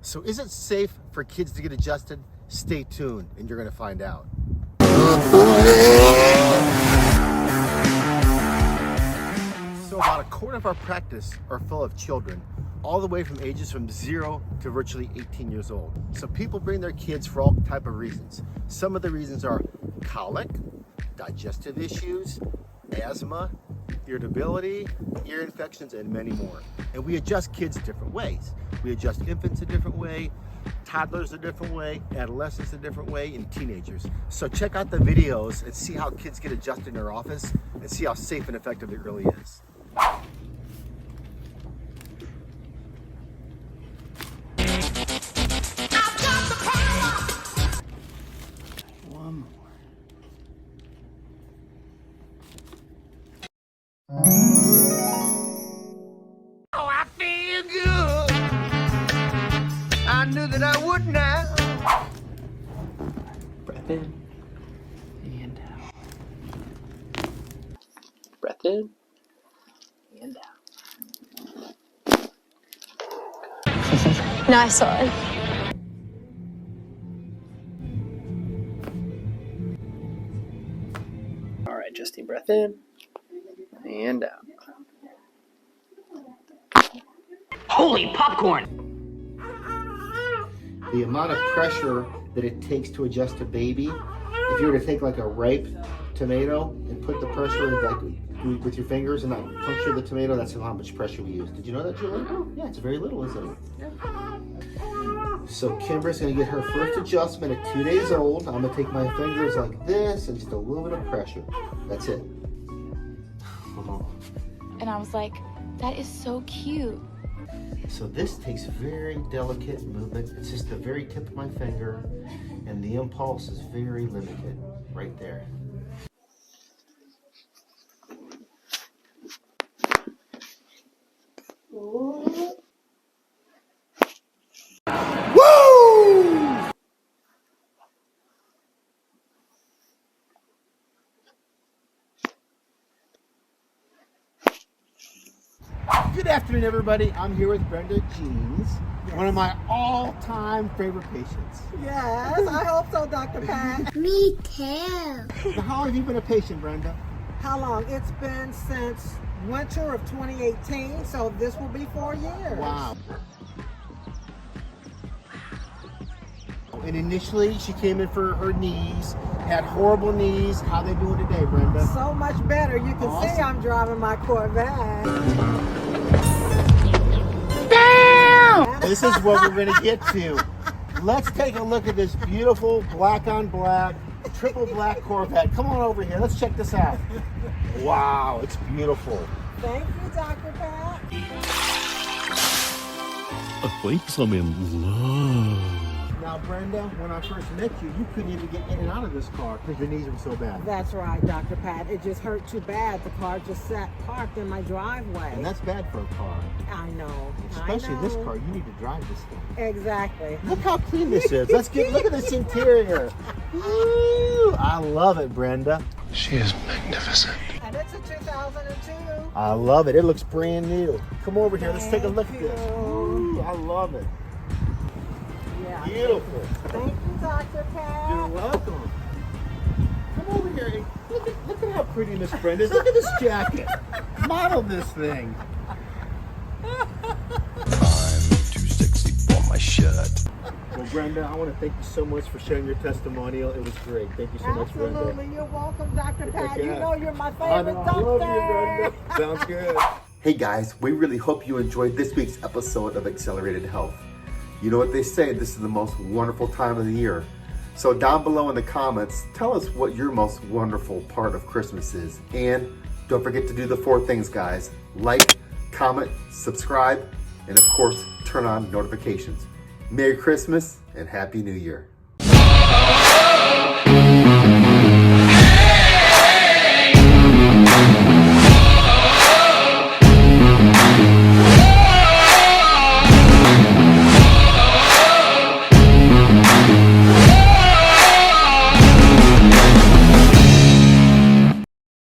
So is it safe for kids to get adjusted? Stay tuned and you're gonna find out. So about a quarter of our practice are full of children, all the way from ages from 0 to virtually 18 years old. So people bring their kids for all type of reasons. Some of the reasons are colic, digestive issues, asthma, irritability, ear infections, and many more. And we adjust kids different ways. We adjust infants a different way, toddlers a different way, adolescents a different way, and teenagers. So check out the videos and see how kids get adjusted in our office and see how safe and effective it really is. One more. Oh, I feel good. I knew that I would now. Breath in and out. Breath in and out. Nice one. All right, just deep breath in and out. Holy popcorn! The amount of pressure that it takes to adjust a baby, if you were to take like a ripe tomato and put the pressure like with your fingers and not puncture the tomato, that's how much pressure we use. Did you know that, Julie? Yeah, it's very little, isn't it? So Kimber's gonna get her first adjustment at 2 days old. I'm gonna take my fingers like this and just a little bit of pressure. That's it. And I was like, that is so cute. So this takes very delicate movement. It's just the very tip of my finger, and the impulse is very limited right there. Woo! Good afternoon, everybody. I'm here with Brenda Jeans, one of my all-time favorite patients. Yes, I hope so, Dr. Pat. Me too. Now, how long have you been a patient, Brenda? How long? It's been since winter of 2018, so this will be 4 years. Wow. And initially, she came in for her knees, had horrible knees. How they doing today, Brenda? So much better. You can Awesome. see I'm driving my Corvette. This is what we're going to get to. Let's take a look at this beautiful black on black, triple black Corvette. Come on over here. Let's check this out. Wow, it's beautiful. Thank you, Dr. Pat. I think I'm in love. Now, Brenda, when I first met you, you couldn't even get in and out of this car because your knees were so bad. That's right, Dr. Pat. It just hurt too bad. The car just sat parked in my driveway. And that's bad for a car. I know. Especially I know. this car. You need to drive this thing. Exactly. Look how clean this is. Look at this interior. Woo! I love it, Brenda. She is magnificent. And it's a 2002. I love it. It looks brand new. Come over here. Let's take a look at Thank this. you. Ooh, I love it. Yeah. Beautiful. Thank you, Dr. Pat. You're welcome. Come over here. Look at how pretty Miss Brenda is. Look at this jacket. Model this thing. I'm too sexy for my shirt. Well, Brenda, I want to thank you so much for sharing your testimonial. It was great. Thank you so much, Brenda. Absolutely. You're welcome, Dr. Pat. You care. know you're my I favorite know, I doctor. love you, Brenda. Sounds good. Hey guys, we really hope you enjoyed this week's episode of Accelerated Health. You know what they say, this is the most wonderful time of the year. So down below in the comments, tell us what your most wonderful part of Christmas is. And don't forget to do the 4 things, guys. Like, comment, subscribe, and of course, turn on notifications. Merry Christmas and Happy New Year.